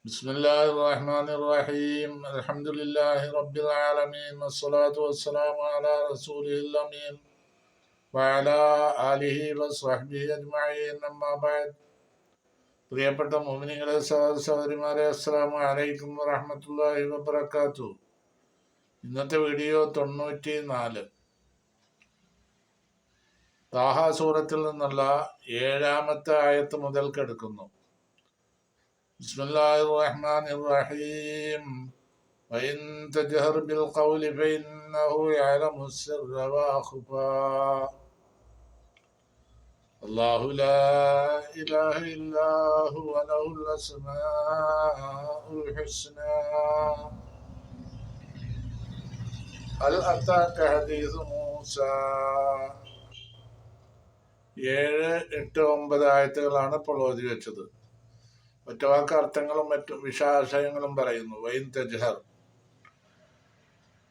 بسم الله الرحمن الرحيم الحمد لله رب العالمين والصلاة والسلام على رسوله الأمين وعلى آله وصحبه أجمعين أما بعد പ്രിയപ്പെട്ട മുഅ്മിനീങ്ങളെ സഹോദരിമാരെ അസ്സലാമു അലൈക്കും വറഹ്മത്തുള്ളാഹി വബറകാതുഹു. ഇന്നത്തെ വീഡിയോ 94 താഹ സൂറത്തിൽ നിന്നുള്ള 7-ാമത്തെ ആയത്ത് മുതൽക്ക് എടുക്കുന്നു. ബിസ്മില്ലാഹിർ റഹ്മാനിർ റഹീം وإن تجهر بالقول فإنه يعلم السر وأخفى الله لا إله إلا هو له الأسماء الحسنى هل أتاك حديث موسى 7, 8, 9 ആയത്തുകളാണ് ഇപ്പോൾ ഓതി വെച്ചത്. ഒറ്റവാക്ക് അർത്ഥങ്ങളും മറ്റു വിശാശയങ്ങളും പറയുന്നു. വൈൻ തജ്ഹർ,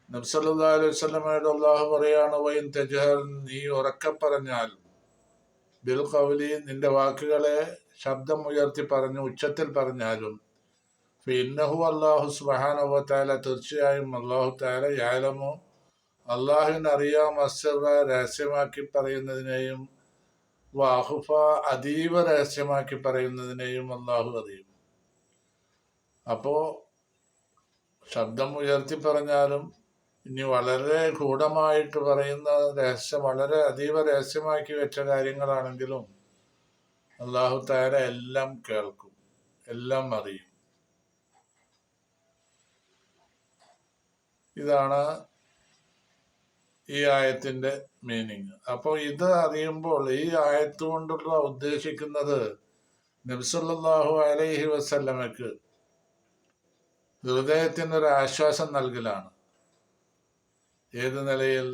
നബി സല്ലല്ലാഹു അലൈഹി വസല്ലമയോട് അല്ലാഹു പറയാണ്, വൈൻ തജ്ഹർ, നീ ഉറക്കെ പറഞ്ഞാൽ, ബിൽ ഖൗലി, നിന്റെ വാക്കുകളെ ശബ്ദം ഉയർത്തി പറഞ്ഞു ഉച്ചത്തിൽ പറഞ്ഞാലും, ഫഇന്നഹു, അല്ലാഹു സുബ്ഹാനഹു വ തആല, തീർച്ചയായും അല്ലാഹു തആല, യഅലമു, അല്ലാഹുവിന് അറിയാം, അസ്സറ, രഹസ്യമാക്കി പറയുന്നതിനെയും, വഅഖ്ഫ, അതീവ രഹസ്യമാക്കി പറയുന്നതിനെയും അല്ലാഹു അറിയും. അപ്പോ ശബ്ദം ഉയർത്തി പറഞ്ഞാലും ഇനി വളരെ ഗൂഢമായിട്ട് പറയുന്ന രഹസ്യം, വളരെ അതീവ രഹസ്യമാക്കി വെച്ച കാര്യങ്ങളാണെങ്കിലും അല്ലാഹു തആല എല്ലാം കേൾക്കും, എല്ലാം അറിയും. ഇതാണ് ഈ ആയത്തിന്റെ മീനിങ്. അപ്പോൾ ഇത് അറിയുമ്പോൾ ഈ ആയത്ത് കൊണ്ടുള്ള ഉദ്ദേശിക്കുന്നത് നബി സല്ലല്ലാഹു അലൈഹി വസല്ലമയ്ക്ക് ഹൃദയത്തിനൊരു ആശ്വാസം നൽകലാണ്. ഏത് നിലയിൽ?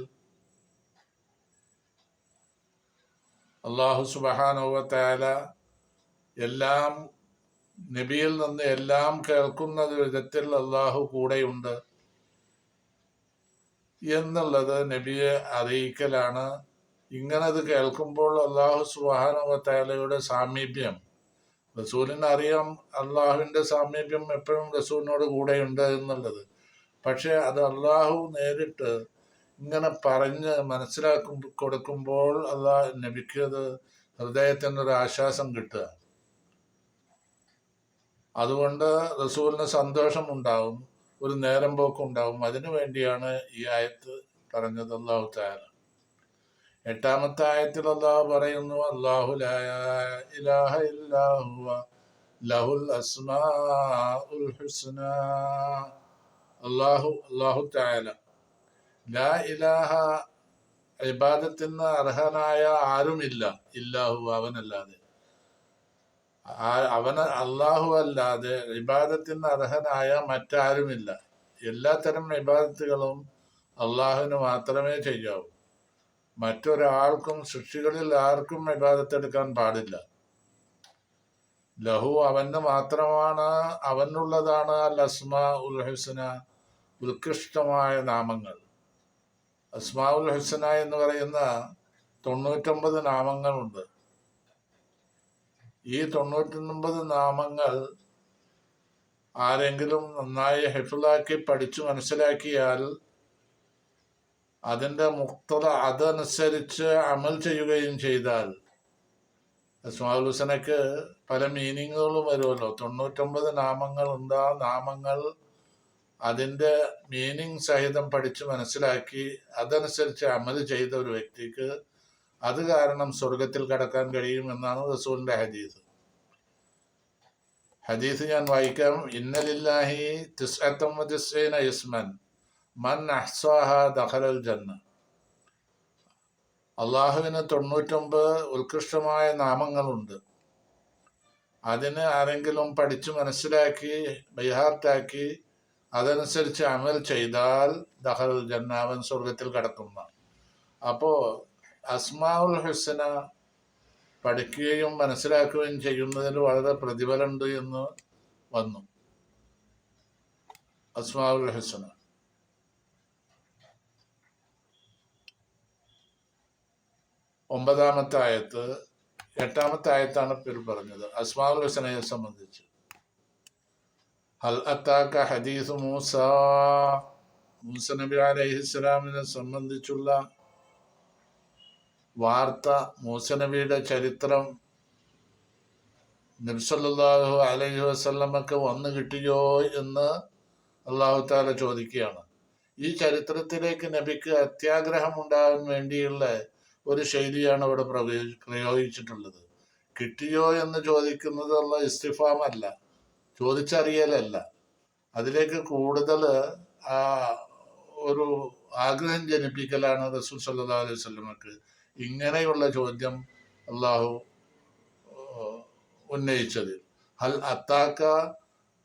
അല്ലാഹു സുബ്ഹാനഹു വ തആല എല്ലാം, നബിയിൽ നിന്ന് എല്ലാം കേൾക്കുന്ന വിധത്തിൽ അല്ലാഹു കൂടെയുണ്ട് എന്നുള്ളത് നബിയെ അറിയിക്കലാണ്. ഇങ്ങനത് കേൾക്കുമ്പോൾ അല്ലാഹു സുബ്ഹാനഹു വ തആലയുടെ സാമീപ്യം, റസൂലിന് അറിയാം അള്ളാഹുവിന്റെ സാമീപ്യം എപ്പോഴും റസൂലിനോട് കൂടെയുണ്ട് എന്നുള്ളത്. പക്ഷെ അത് അള്ളാഹു നേരിട്ട് ഇങ്ങനെ പറഞ്ഞ് കൊടുക്കുമ്പോൾ നബിക്ക് അത് ഹൃദയത്തിനൊരു ആശ്വാസം കിട്ടുക. അതുകൊണ്ട് റസൂലിന് സന്തോഷമുണ്ടാവും, ഒരു നേരം പോക്കുണ്ടാവും. അതിനു വേണ്ടിയാണ് ഈ ആയത്ത് പറഞ്ഞത് അല്ലാഹു തആല. 8-ാമത്തെ ആയത്തിൽ അല്ലാഹു പറയുന്നു, അല്ലാഹു ലാ ഇലാഹ ഇല്ലാ ഹുവ ലഹുൽ അസ്മാഉൽ ഹുസ്നാ. അല്ലാഹു തആല, ലാ ഇലാഹ, ഇബാദത്തിന് അർഹനായ ആരുമില്ല, ഇല്ലാഹു, അവനല്ലാതെ, അല്ലാഹു അല്ലാതെ ഇബാദത്തിന് അർഹനായ മറ്റാരുമില്ല. എല്ലാത്തരം ഇബാദത്തുകളും അള്ളാഹുവിന് മാത്രമേ ചെയ്യാവൂ. മറ്റൊരാൾക്കും, സൃഷ്ടികളിൽ ആർക്കും ഇബാദത്തെടുക്കാൻ പാടില്ല. ലഹു, അവന് മാത്രമാണ്, അവനുള്ളതാണ് അൽ അസ്മാഉൽ ഹുസ്ന, ഉത്കൃഷ്ടമായ നാമങ്ങൾ. അസ്മാഉൽ ഹുസ്ന എന്ന് പറയുന്ന 99 നാമങ്ങളുണ്ട്. ഈ 99 നാമങ്ങൾ ആരെങ്കിലും നന്നായി ഹിഫ്ളാക്കി പഠിച്ചു മനസ്സിലാക്കിയാൽ അതിന്റെ മുക്തത അതനുസരിച്ച് അമൽ ചെയ്യുകയും ചെയ്താൽ, അസ്മാഉൽ ഹുസ്നയ്ക്ക് പല മീനിങ്ങുകളും വരുമല്ലോ. 99 നാമങ്ങളുണ്ട്. ആ നാമങ്ങൾ അതിന്റെ മീനിങ് സഹിതം പഠിച്ചു മനസ്സിലാക്കി അതനുസരിച്ച് അമൽ ചെയ്ത ഒരു വ്യക്തിക്ക് അത് കാരണം സ്വർഗത്തിൽ കടക്കാൻ കഴിയും എന്നാണ് റസൂലിന്റെ ഹദീസ്. ഞാൻ വായിക്കാം. ഇന്നലില്ലാഹി 99 ഇസ്മൻ മൻ അഹ്സാഹ ദഖലൽ ജന്ന. അള്ളാഹുവിന് 99 ഉത്കൃഷ്ടമായ നാമങ്ങളുണ്ട്. അതിന് ആരെങ്കിലും പഠിച്ചു മനസ്സിലാക്കി ബൈഹാർട്ടാക്കി അതനുസരിച്ച് അമൽ ചെയ്താൽ ദഖലൽ ജന്ന, അവൻ സ്വർഗത്തിൽ കടക്കുന്ന. അപ്പോ അസ്മാഉൽ ഹുസ്ന പഠിക്കുകയും മനസ്സിലാക്കുകയും ചെയ്യുന്നതിന് വളരെ പ്രതിഫലമുണ്ട് എന്ന് വന്നു. അസ്മാഉൽ ഹുസ്ന 9-ാമത്തെ ആയത്ത്, 8-ാമത്തെ ആയത്താണ് പേര് പറഞ്ഞത് അസ്മാഉൽ ഹുസ്നയെ സംബന്ധിച്ച്. ഹൽ അത്താക ഹദീസ് മൂസ, മൂസ നബി അലൈഹിസ്സലാമിനെ സംബന്ധിച്ചുള്ള വാർത്ത, മൂസ നബിയുടെ ചരിത്രം നബി സല്ലല്ലാഹു അലൈഹി വസല്ലമക്ക് വന്നു കിട്ടിയോ എന്ന് അള്ളാഹു താല ചോദിക്കുകയാണ്. ഈ ചരിത്രത്തിലേക്ക് നബിക്ക് അത്യാഗ്രഹം ഉണ്ടാകാൻ വേണ്ടിയുള്ള ഒരു ശൈലിയാണ് ഇവിടെ പ്രയോഗിച്ചിട്ടുള്ളത്. കിട്ടിയോ എന്ന് ചോദിക്കുന്നത് ഉള്ള ഇസ്തിഫാം അല്ല, ചോദിച്ചറിയലല്ല. അതിലേക്ക് കൂടുതൽ ആ ഒരു ആഗ്രഹം ജനിപ്പിക്കലാണ് റസൂൽ സല്ലല്ലാഹു അലൈഹി വസല്ലമക്ക് ഇങ്ങനെയുള്ള ചോദ്യം അള്ളാഹു ഉന്നയിച്ചത്. ഹൽ അത്താക്ക,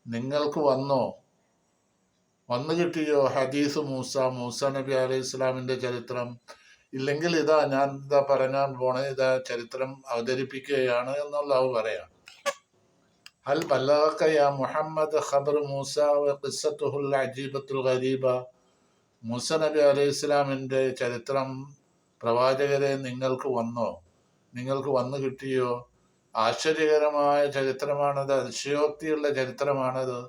നിങ്ങൾക്ക് വന്നു കിട്ടിയോ ഹദീസ് മൂസ, മൂസ നബി അലൈഹി ഇസ്ലാമിന്റെ ചരിത്രം? ഇല്ലെങ്കിൽ ഇതാ ഞാൻ പറയാൻ പോണേ, ഇതാ ചരിത്രം അവതരിപ്പിക്കുകയാണ് എന്നുള്ളാവ് പറയാം. ഹൽ ബല്ലഗക യാ മുഹമ്മദ് ഖബർ മൂസ വ ഖിസ്സത്തുഹുൽ അജീബത്തുൽ ഗരീബ, മൂസ നബി അലൈഹി ഇസ്ലാമിന്റെ ചരിത്രം പ്രവാചകരെ നിങ്ങൾക്ക് വന്നു കിട്ടിയോ? ആശ്ചര്യകരമായ ചരിത്രമാണത്, അതിശയോക്തിയുള്ള ചരിത്രമാണത്.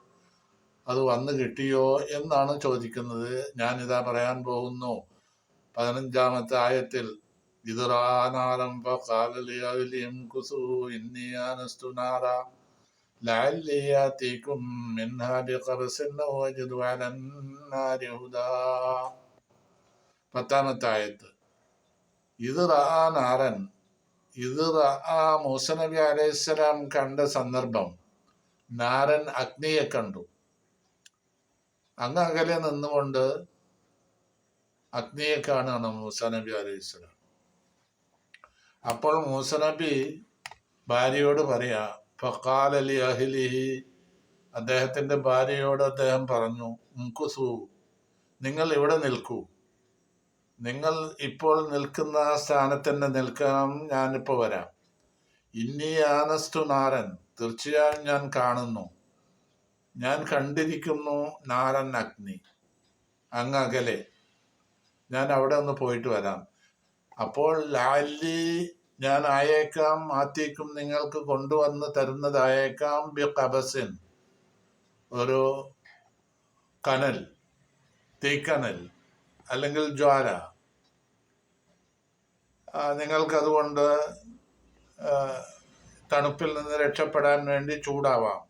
അത് വന്നു കിട്ടിയോ എന്നാണ് ചോദിക്കുന്നത്. ഞാനിതാ പറയാൻ പോകുന്നു. 15-ാമത്തെ ആയത്തിൽ പത്താമത്തെ ആയത്ത്, ഇത് നാരൻ, ഇത് മൂസ നബി അലൈഹിസ്സലാം കണ്ട സന്ദർഭം, നാരൻ അഗ്നിയെ കണ്ടു. അങ്ങ് അകലെ നിന്നുകൊണ്ട് അഗ്നിയെ കാണുകയാണ് മൂസ നബി അലൈഹിസ്സലാം. അപ്പോൾ മൂസ നബി ഭാര്യയോട് പറയാ, ഫഖാല ലി അഹ്ലിഹി, അദ്ദേഹത്തിന്റെ ഭാര്യയോട് അദ്ദേഹം പറഞ്ഞു, ഉംകുസു, നിങ്ങൾ ഇവിടെ നിൽക്കൂ, നിങ്ങൾ ഇപ്പോൾ നിൽക്കുന്ന സ്ഥാനത്ത് തന്നെ നിൽക്കണം, ഞാനിപ്പോൾ വരാം. ഇന്നി ആനസ്തു നാരൻ, തീർച്ചയായും ഞാൻ കണ്ടിരിക്കുന്നു നാരൻ അഗ്നി, അങ്ങ് അകലെ, ഞാൻ അവിടെ ഒന്ന് പോയിട്ട് വരാം. അപ്പോൾ ലാലി, ഞാൻ ആയേക്കാം, ആത്തേക്കും, നിങ്ങൾക്ക് കൊണ്ടുവന്ന് തരുന്നതായേക്കാം, ബി ഖബസിൻ, ഒരു കനൽ, തീക്കനൽ അല്ലെങ്കിൽ ജ്വാല, നിങ്ങൾക്കതുകൊണ്ട് തണുപ്പിൽ നിന്ന് രക്ഷപ്പെടാൻ വേണ്ടി ചൂടാവാം,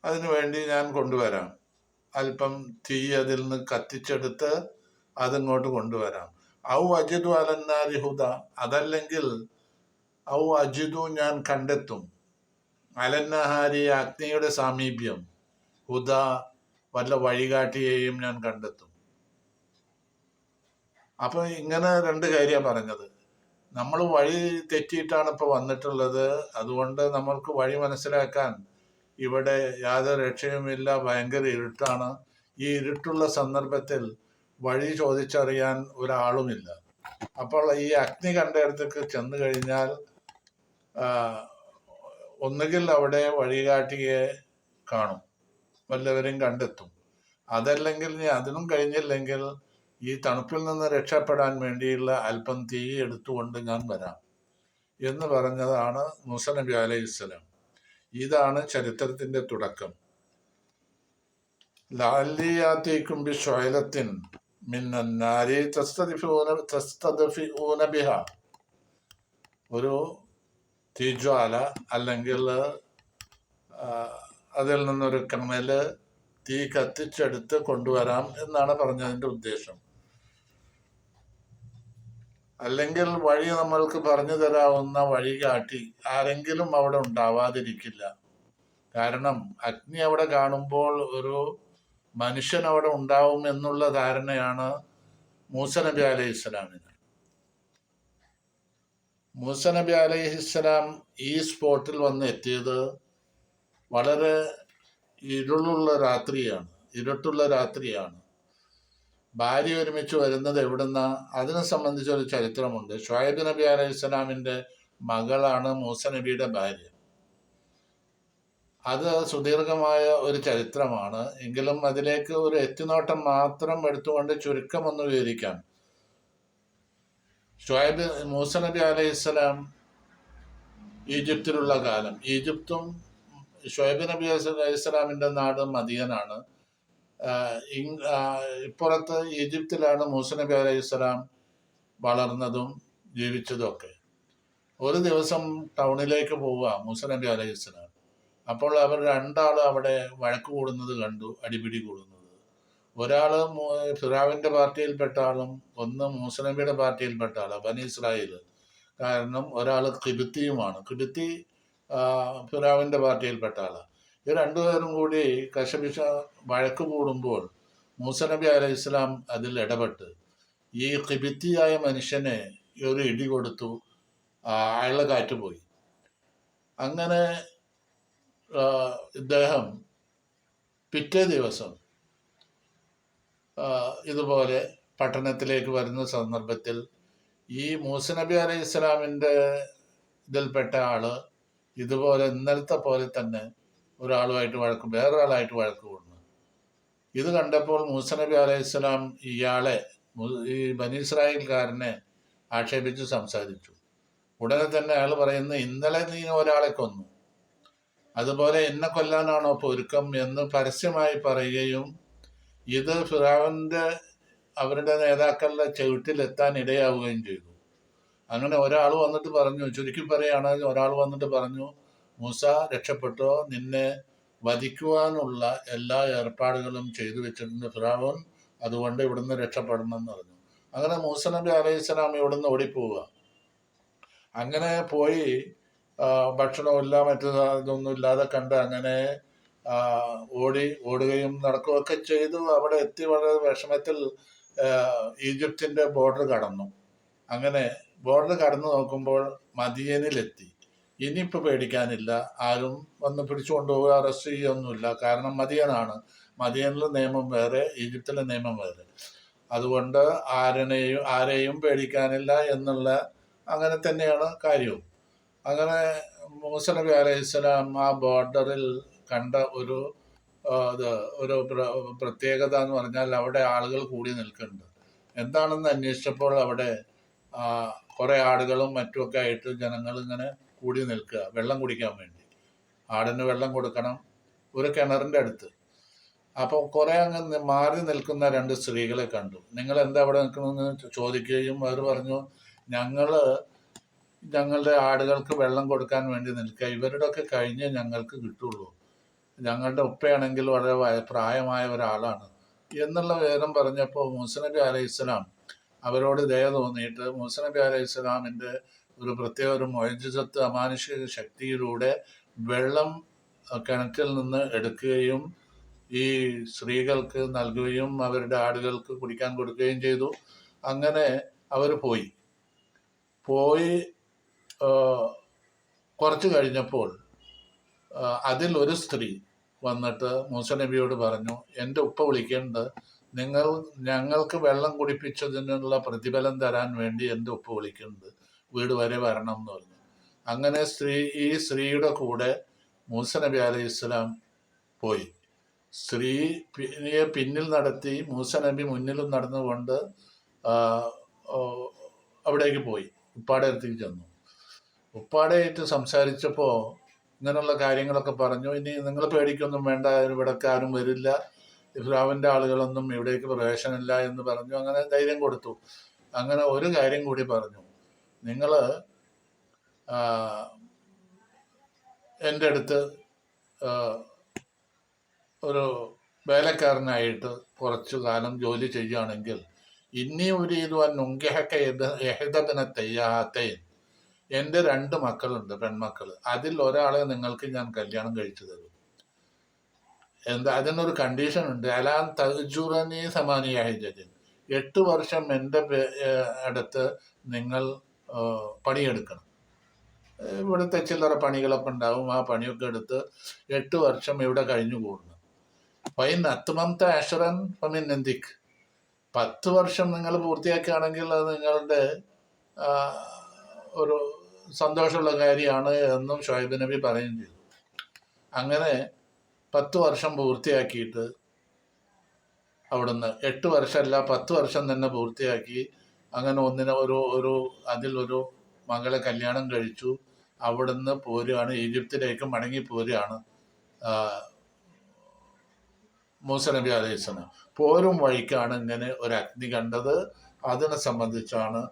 അതിനുവേണ്ടി ഞാൻ കൊണ്ടുവരാം. അല്പം തീ അതിൽ നിന്ന് കത്തിച്ചെടുത്ത് അതിങ്ങോട്ട് കൊണ്ടുവരാം. ഔ അജിദു അലന്നാരി ഹുദ, അതല്ലെങ്കിൽ ഔ അജിദു, ഞാൻ കണ്ടെത്തും, അലന്നഹാരി, അഗ്നിയുടെ സാമീപ്യം, ഹുദ, വല്ല വഴികാട്ടിയെയും ഞാൻ കണ്ടെത്തും. അപ്പൊ ഇങ്ങനെ രണ്ട് കാര്യമാണ് പറഞ്ഞത്. നമ്മൾ വഴി തെറ്റിയിട്ടാണ് ഇപ്പൊ വന്നിട്ടുള്ളത്. അതുകൊണ്ട് നമ്മൾക്ക് വഴി മനസ്സിലാക്കാൻ ഇവിടെ യാതൊരു രക്ഷയുമില്ല, ഭയങ്കര ഇരുട്ടാണ്. ഈ ഇരുട്ടുള്ള സന്ദർഭത്തിൽ വഴി ചോദിച്ചറിയാൻ ഒരാളുമില്ല. അപ്പോൾ ഈ അഗ്നി കണ്ടയിടത്തേക്ക് ചെന്നു കഴിഞ്ഞാൽ ഒന്നുകിൽ അവിടെ വഴികാട്ടിയെ കാണും, വല്ലവരും കണ്ടെത്തും. അതല്ലെങ്കിൽ അതിനും കഴിഞ്ഞില്ലെങ്കിൽ ഈ തണുപ്പിൽ നിന്ന് രക്ഷപ്പെടാൻ വേണ്ടിയുള്ള അല്പം തീ എടുത്തുകൊണ്ട് ഞാൻ വരാം എന്ന് പറഞ്ഞതാണ് മൂസ നബി അലൈഹിസ്സലാം. ഇതാണ് ചരിത്രത്തിന്റെ തുടക്കം. ലഅല്ലിയാതീകും ബിശുഅലത്തിൻ മിന്നന്നാരി തസ്തദ്ഫിഊന ബിഹ, ഒരു തീജ്വാല അല്ലെങ്കിൽ അതിൽ നിന്നൊരു കനല്, തീ കത്തിച്ചെടുത്ത് കൊണ്ടുവരാം എന്നാണ് പറഞ്ഞതിന്റെ ഉദ്ദേശം. അല്ലെങ്കിൽ വഴി നമ്മൾക്ക് പറഞ്ഞു തരാവുന്ന വഴികാട്ടി ആരെങ്കിലും അവിടെ ഉണ്ടാവാതിരിക്കില്ല. കാരണം അഗ്നി അവിടെ കാണുമ്പോൾ ഒരു മനുഷ്യൻ അവിടെ ഉണ്ടാവും എന്നുള്ള ധാരണയാണ് മൂസ നബി അലൈഹിസ്സലാമിന്. മൂസ നബി അലൈഹിസ്സലാം ഈ സ്പോട്ടിൽ വന്ന് എത്തിയത് വളരെ ഇരുട്ടുള്ള രാത്രിയാണ്. ഭാര്യ ഒരുമിച്ച് വരുന്നത് എവിടുന്ന, അതിനെ സംബന്ധിച്ചൊരു ചരിത്രമുണ്ട്. ഷുഐബ് നബി അലൈഹിസ്സലാമിന്റെ മകളാണ് മൂസ നബിയുടെ ഭാര്യ. അത് സുദീർഘമായ ഒരു ചരിത്രമാണ്. എങ്കിലും അതിലേക്ക് ഒരു എത്തിനോട്ടം മാത്രം എടുത്തുകൊണ്ട് ചുരുക്കം ഒന്ന് വിവരിക്കാം. മൂസ നബി അലൈഹിസ്സലാം ഈജിപ്തിലുള്ള കാലം, ഈജിപ്തും ഷുഹൈബ് നബി അലൈഹിസ്സലാമിൻ്റെ നാട് മദിയനാണ്. ഇപ്പുറത്ത് ഈജിപ്തിലാണ് മൂസ നബി അലൈഹിസ്സലാം വളർന്നതും ജീവിച്ചതും ഒക്കെ. ഒരു ദിവസം ടൗണിലേക്ക് പോവുക മൂസ നബി അലൈഹിസ്സലാം. അപ്പോൾ അവർ രണ്ടാളും അവിടെ വഴക്ക് കൂടുന്നത് കണ്ടു, അടിപിടി കൂടുന്നത്. ഒരാൾ ഫിറാവിൻ്റെ പാർട്ടിയിൽപ്പെട്ട ആളും ഒന്ന് മൂസ നബിയുടെ പാർട്ടിയിൽപ്പെട്ട ആളാണ്, ബനി ഇസ്രായേൽ. കാരണം ഒരാൾ കിബിത്തിയുമാണ്. കിബിത്തി ഫിറാവിൻ്റെ പാർട്ടിയിൽപ്പെട്ട ആളാണ്. ഈ രണ്ടുപേരും കൂടി കശപിശ വഴക്ക് കൂടുമ്പോൾ മൂസ നബി അലൈഹി ഇസ്ലാം അതിൽ ഇടപെട്ട് ഈ കിബിത്തിയായ മനുഷ്യനെ ഒരു ഇടി കൊടുത്തു. അയാളുടെ കാറ്റ് പോയി. അങ്ങനെ ഇദ്ദേഹം പിറ്റേ ദിവസം ഇതുപോലെ പട്ടണത്തിലേക്ക് വരുന്ന സന്ദർഭത്തിൽ ഈ മൂസ നബി അലൈഹി ഇസ്ലാമിൻ്റെ ഇതിൽപ്പെട്ട ആള് ഇതുപോലെ ഇന്നലത്തെ പോലെ തന്നെ ഒരാളുമായിട്ട് വേറൊരാളായിട്ട് വഴക്ക് കൂടുന്നു. ഇത് കണ്ടപ്പോൾ മൂസ നബി അലൈഹി ഇസ്ലാം ഇയാളെ, ഈ ബനി ഇസ്രായേൽക്കാരനെ ആക്ഷേപിച്ച് സംസാരിച്ചു. ഉടനെ തന്നെ അയാൾ പറയുന്നു, ഇന്നലെ നീ ഒരാളെ കൊന്നു, അതുപോലെ എന്നെ കൊല്ലാനാണോ പൊരുക്കം എന്ന് പരസ്യമായി പറയുകയും ഇത് ഫിറഔന്റെ അവരുടെ നേതാക്കളുടെ ചവിട്ടിലെത്താൻ ഇടയാവുകയും ചെയ്തു. അങ്ങനെ ഒരാൾ വന്നിട്ട് പറഞ്ഞു, ചുരുക്കി പറയുകയാണെങ്കിൽ ഒരാൾ വന്നിട്ട് പറഞ്ഞു, മൂസ രക്ഷപ്പെട്ടോ, നിന്നെ വധിക്കുവാനുള്ള എല്ലാ ഏർപ്പാടുകളും ചെയ്തു വെച്ചിട്ടുണ്ട് ഫിറഔൻ, അതുകൊണ്ട് ഇവിടുന്ന് രക്ഷപ്പെടണം എന്ന് പറഞ്ഞു. അങ്ങനെ മൂസ നബി അലൈഹി സ്വലാം ഇവിടുന്ന് ഓടിപ്പോവുക. അങ്ങനെ പോയി ഭക്ഷണമില്ല ഇതൊന്നും ഇല്ലാതെ കണ്ട് അങ്ങനെ ഓടുകയും നടക്കുകയൊക്കെ ചെയ്തു. അവിടെ എത്തി വളരെ വിഷമത്തിൽ ഈജിപ്തിൻ്റെ ബോർഡർ കടന്നു. അങ്ങനെ ബോർഡർ കടന്നു നോക്കുമ്പോൾ മദിയനിലെത്തി. ഇനിയിപ്പോൾ പേടിക്കാനില്ല, ആരും വന്ന് പിടിച്ചു കൊണ്ടുപോവുക അറസ്റ്റ് ചെയ്യുകയൊന്നുമില്ല. കാരണം മദിയനാണ്. മദിയനിലെ നിയമം വേറെ, ഈജിപ്തിലെ നിയമം വേറെ. അതുകൊണ്ട് ആരെയും പേടിക്കാനില്ല എന്നുള്ള അങ്ങനെ തന്നെയാണ് കാര്യവും. അങ്ങനെ മൂസ നബി അലൈഹിസ്സലാം ആ ബോർഡറിൽ കണ്ട ഒരു പ്രത്യേകത എന്ന് പറഞ്ഞാൽ അവിടെ ആളുകൾ കൂടി നിൽക്കുന്നുണ്ട്. എന്താണെന്ന് അന്വേഷിച്ചപ്പോൾ അവിടെ കുറേ ആടുകളും മറ്റുമൊക്കെ ആയിട്ട് ജനങ്ങൾ ഇങ്ങനെ കൂടി നിൽക്കുക, വെള്ളം കുടിക്കാൻ വേണ്ടി. ആടിന് വെള്ളം കൊടുക്കണം ഒരു കിണറിൻ്റെ അടുത്ത്. അപ്പോൾ കുറേ അങ്ങ് മാറി നിൽക്കുന്ന രണ്ട് സ്ത്രീകളെ കണ്ടു. നിങ്ങൾ എന്താ അവിടെ നിൽക്കണമെന്ന് ചോദിക്കുകയും അവർ പറഞ്ഞു, ഞങ്ങളുടെ ആടുകൾക്ക് വെള്ളം കൊടുക്കാൻ വേണ്ടി നിൽക്കുക, ഇവരുടെയൊക്കെ കഴിഞ്ഞേ ഞങ്ങൾക്ക് കിട്ടുള്ളൂ, ഞങ്ങളുടെ ഉപ്പയാണെങ്കിൽ വളരെ പ്രായമായ ഒരാളാണ് എന്നുള്ള വിവരം പറഞ്ഞപ്പോൾ മൂസ നബി അലൈഹി ഇസ്ലാം അവരോട് ദയ തോന്നിയിട്ട് മൂസ നബി അലൈഹി ഇസ്ലാമിൻ്റെ ഒരു പ്രത്യേക ഒരു മുഅ്ജിസത്ത് അമാനുഷിക ശക്തിയിലൂടെ വെള്ളം കിണറ്റിൽ നിന്ന് എടുക്കുകയും ഈ സ്ത്രീകൾക്ക് നൽകുകയും അവരുടെ ആടുകൾക്ക് കുടിക്കാൻ കൊടുക്കുകയും ചെയ്തു. അങ്ങനെ അവർ പോയി കുറച്ച് കഴിഞ്ഞപ്പോൾ അതിൽ ഒരു സ്ത്രീ വന്നിട്ട് മൂസ നബിയോട് പറഞ്ഞു, എൻ്റെ ഉപ്പ വിളിക്കേണ്ടത്, ഞങ്ങൾക്ക് വെള്ളം കുടിപ്പിച്ചതിനുള്ള പ്രതിഫലം തരാൻ വേണ്ടി എൻ്റെ ഉപ്പ വിളിക്കുന്നുണ്ട്, വീട് വരെ വരണം എന്ന് പറഞ്ഞു. അങ്ങനെ ഈ സ്ത്രീയുടെ കൂടെ മൂസ നബി അലൈഹി ഇസ്ലാം പോയി. സ്ത്രീയെ പിന്നിൽ നടത്തി മൂസ നബി മുന്നിലും നടന്നുകൊണ്ട് അവിടേക്ക് പോയി. ഉപ്പാടെ അടുത്തേക്ക് ചെന്നു. ഉപ്പാടെയായിട്ട് സംസാരിച്ചപ്പോൾ ഇങ്ങനെയുള്ള കാര്യങ്ങളൊക്കെ പറഞ്ഞു. ഇനി നിങ്ങൾ പേടിക്കൊന്നും വേണ്ട, ഇവിടേക്ക് ആരും വരില്ല, ഇസ്ലാമിൻ്റെ ആളുകളൊന്നും ഇവിടേക്ക് പ്രവേശനമില്ല എന്ന് പറഞ്ഞു. അങ്ങനെ ധൈര്യം കൊടുത്തു. അങ്ങനെ ഒരു കാര്യം കൂടി പറഞ്ഞു, നിങ്ങൾ എൻ്റെ അടുത്ത് ഒരു വേലക്കാരനായിട്ട് കുറച്ചു കാലം ജോലി ചെയ്യുകയാണെങ്കിൽ ഇനി ഒരു ഇതുവാൻ നുങ്കഹക്കെ എഹദബിന തയ്യാത്തയും, എൻ്റെ 2 മക്കളുണ്ട്, പെൺമക്കൾ, അതിൽ ഒരാളെ നിങ്ങൾക്ക് ഞാൻ കല്യാണം കഴിച്ചു തരും. അതിനൊരു കണ്ടീഷൻ ഉണ്ട്, അലാൻ തജുറനി സമാനിയാഹിജൻ, 8 വർഷം എൻ്റെ അടുത്ത് നിങ്ങൾ പണിയെടുക്കണം. ഇവിടുത്തെ ചില്ലറ പണികളൊക്കെ ഉണ്ടാവും, ആ പണിയൊക്കെ എടുത്ത് 8 വർഷം ഇവിടെ കഴിഞ്ഞു കൂടണം. പൈൻ അത്തുമത്തെ അഷറൻ പമിൻ എന്തിക്ക്, 10 വർഷം നിങ്ങൾ പൂർത്തിയാക്കുകയാണെങ്കിൽ അത് നിങ്ങളുടെ ഒരു സന്തോഷമുള്ള കാര്യമാണ് എന്നും ഷുഹൈബ് നബി പറയുകയും ചെയ്തു. അങ്ങനെ 10 വർഷം പൂർത്തിയാക്കിയിട്ട് അവിടുന്ന് 8 വർഷമല്ല 10 വർഷം തന്നെ പൂർത്തിയാക്കി. അങ്ങനെ അതിലൊരു മകളെ കല്യാണം കഴിച്ചു. അവിടുന്ന് പോരുകയാണ്, ഈജിപ്തിലേക്ക് മടങ്ങി പോരുകയാണ്. മൂസ നബി അലൈഹി സ്വലാം പോരും വഴിക്കാണ് ഇങ്ങനെ ഒരു അഗ്നി കണ്ടത്. അതിനെ സംബന്ധിച്ചാണ്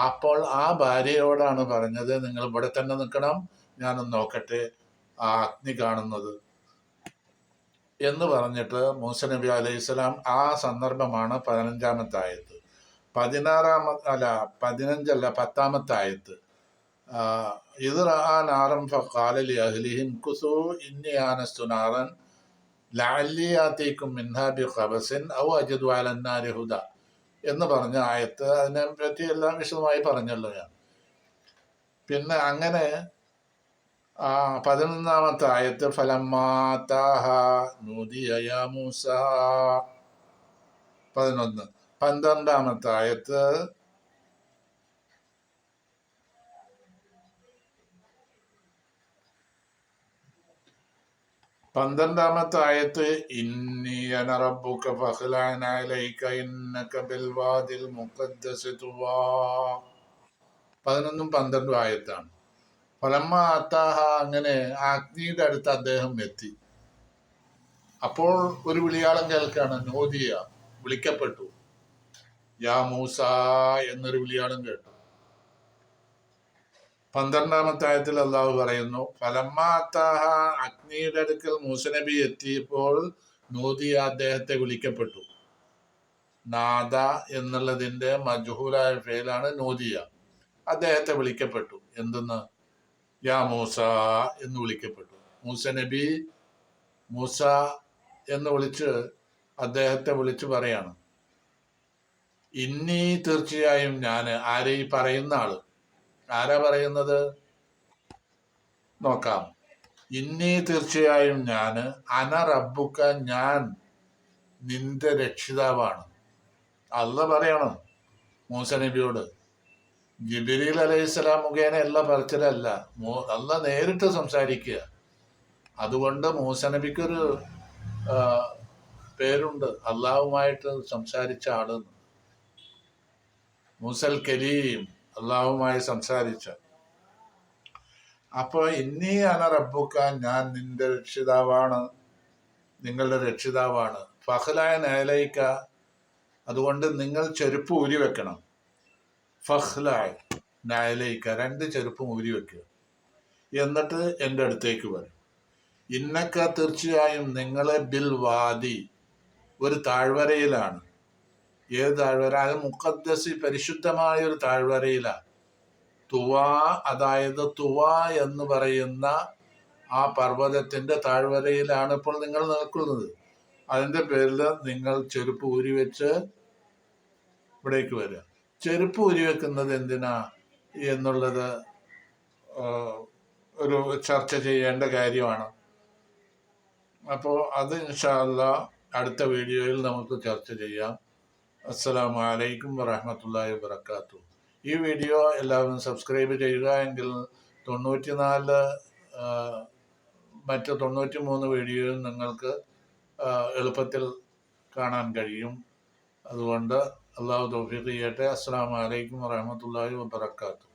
അപ്പോൾ ആ ഭാര്യയോടാണ് പറഞ്ഞത്, നിങ്ങൾ ഇവിടെ തന്നെ നിൽക്കണം, ഞാനൊന്ന് നോക്കട്ടെ ആ അഗ്നി കാണുന്നത് എന്ന് പറഞ്ഞിട്ട് മൂസ നബി അലൈഹി സ്വലാം ആ സന്ദർഭമാണ് 15-ാമത്തെ ആയത്ത്. 10-ാമത്തെ ആയത്ത് ഇത് നാറൻ ഫഖാല ലി അഹ്ലിഹിം കുസൂ ഇന്നി ആനസ്തു നാറൻ ലഅല്ലി ആതീകും മിൻഹാ ബിഖബസിൻ ഔ അജിദു അലന്നാരി ഹുദ എന്ന് പറഞ്ഞ ആയത്ത്. അതിനെ പറ്റി എല്ലാം വിശദമായി പറഞ്ഞല്ലോ ഞാൻ. പിന്നെ അങ്ങനെ 11-ാമത്തെ ആയത്ത് ഫലമ്മാതാഹ നൂദിയ യാ മൂസ 11. 12-ാമത്തെ ആയത്ത് ഇന്നി അന റബ്ബുക ഫഖ്ലഅൻ അലൈക ഇന്നക ബിൽ വാദിൽ മുഖദ്ദസി തുവാ. 11ഉം 12ഉം ആയത്താണ്. ഫലമ്മ അത്താഹ അങ്ങനെ അഗ്നിയുടെ അടുത്ത് അദ്ദേഹം എത്തി. അപ്പോൾ ഒരു വിളിയാളം കേൾക്കാണ്, നോദിയ വിളിക്കപ്പെട്ടു, യാ മൂസ എന്നൊരു വിളിയാളം കേട്ടു. 12-ാമത്തെ ആയത്തിൽ അള്ളാഹു പറയുന്നു, ഫലമ്മ അത്താഹ അഗ്നിയുടെ അടുക്കൽ മൂസ നബി എത്തിയപ്പോൾ നോദിയ അദ്ദേഹത്തെ വിളിക്കപ്പെട്ടു. നാദ എന്നുള്ളതിന്റെ മജ്ഹൂലായ ഫേലാണ് നോദിയ. അദ്ദേഹത്തെ വിളിക്കപ്പെട്ടു. എന്തെന്ന്? യാ മൂസ എന്ന് വിളിക്കപ്പെട്ടു. മൂസ നബി മൂസ എന്ന് വിളിച്ച് അദ്ദേഹത്തെ വിളിച്ചു പറയാണ്, ഇന്നി തീർച്ചയായും ഞാൻ. ആരെ ഈ പറയുന്ന ആള്? ആരാ പറയുന്നത്? നോക്കാം. ഇന്നി തീർച്ചയായും ഞാൻ, അന റബ്ബുക്ക ഞാൻ നിന്റെ രക്ഷിതാവാണ്. അല്ലാഹ് പറയണം മൂസ നബിയോട്. ജിബ്രീൽ അലൈഹിസ്സലാം മുഖേന എല്ലാ പറച്ചിലല്ല, അല്ലാഹ് നേരിട്ട് സംസാരിക്കുക. അതുകൊണ്ട് മൂസ നബിക്കൊരു പേരുണ്ട്, അള്ളാഹുമായിട്ട് സംസാരിച്ച ആള്. മൂസൽ കലീം, അള്ളാഹുമായി സംസാരിച്ച. അപ്പൊ ഇന്നി അന റബ്ബുക്ക ഞാൻ നിന്റെ രക്ഷിതാവാണ്, നിങ്ങളുടെ രക്ഷിതാവാണ്. ഫഖ്ലഅൻ അലൈക അതുകൊണ്ട് നിങ്ങൾ ചെരുപ്പ് ഊരി വെക്കണം. ഫഖ്ലഅൻ അലൈക 2 ചെരുപ്പും ഊരി വെക്കുക. എന്നിട്ട് എൻ്റെ അടുത്തേക്ക് വരും. ഇന്നക്ക തീർച്ചയായും നിങ്ങളെ ബിൽ വാദി ഒരു താഴ്വരയിലാണ്. ഏത് താഴ്വര? അത് മുഖദ്ദസി പരിശുദ്ധമായ ഒരു താഴ്വരയിലാണ്. തുവാ അതായത് തുവാ എന്ന് പറയുന്ന ആ പർവ്വതത്തിന്റെ താഴ്വരയിലാണ് ഇപ്പോൾ നിങ്ങൾ നിൽക്കുന്നത്. അതിന്റെ പേരിൽ നിങ്ങൾ ചെരുപ്പ് ഊരി വെച്ച് ഇവിടേക്ക് വരിക. ചെരുപ്പ് ഊരി വെക്കുന്നത് എന്തിനാ എന്നുള്ളത് ഒരു ചർച്ച ചെയ്യേണ്ട കാര്യമാണ്. അപ്പോൾ അത് ഇൻഷാ അല്ലാഹ് അടുത്ത വീഡിയോയിൽ നമുക്ക് ചർച്ച ചെയ്യാം. അസ്സലാമു അലൈക്കും വറഹ്മത്തുള്ളാഹി വബറകാതുഹു. ഈ വീഡിയോ എല്ലാവരും സബ്സ്ക്രൈബ് ചെയ്യുക. എങ്കിൽ 94 മറ്റ് 93 വീഡിയോയും നിങ്ങൾക്ക് എളുപ്പത്തിൽ കാണാൻ കഴിയും. അതുകൊണ്ട് അള്ളാഹു തൗഫീഖ് ചെയ്യട്ടെ. അസ്സലാമു അലൈക്കും വറഹ്മത്തുള്ളാഹി വബറകാതുഹു.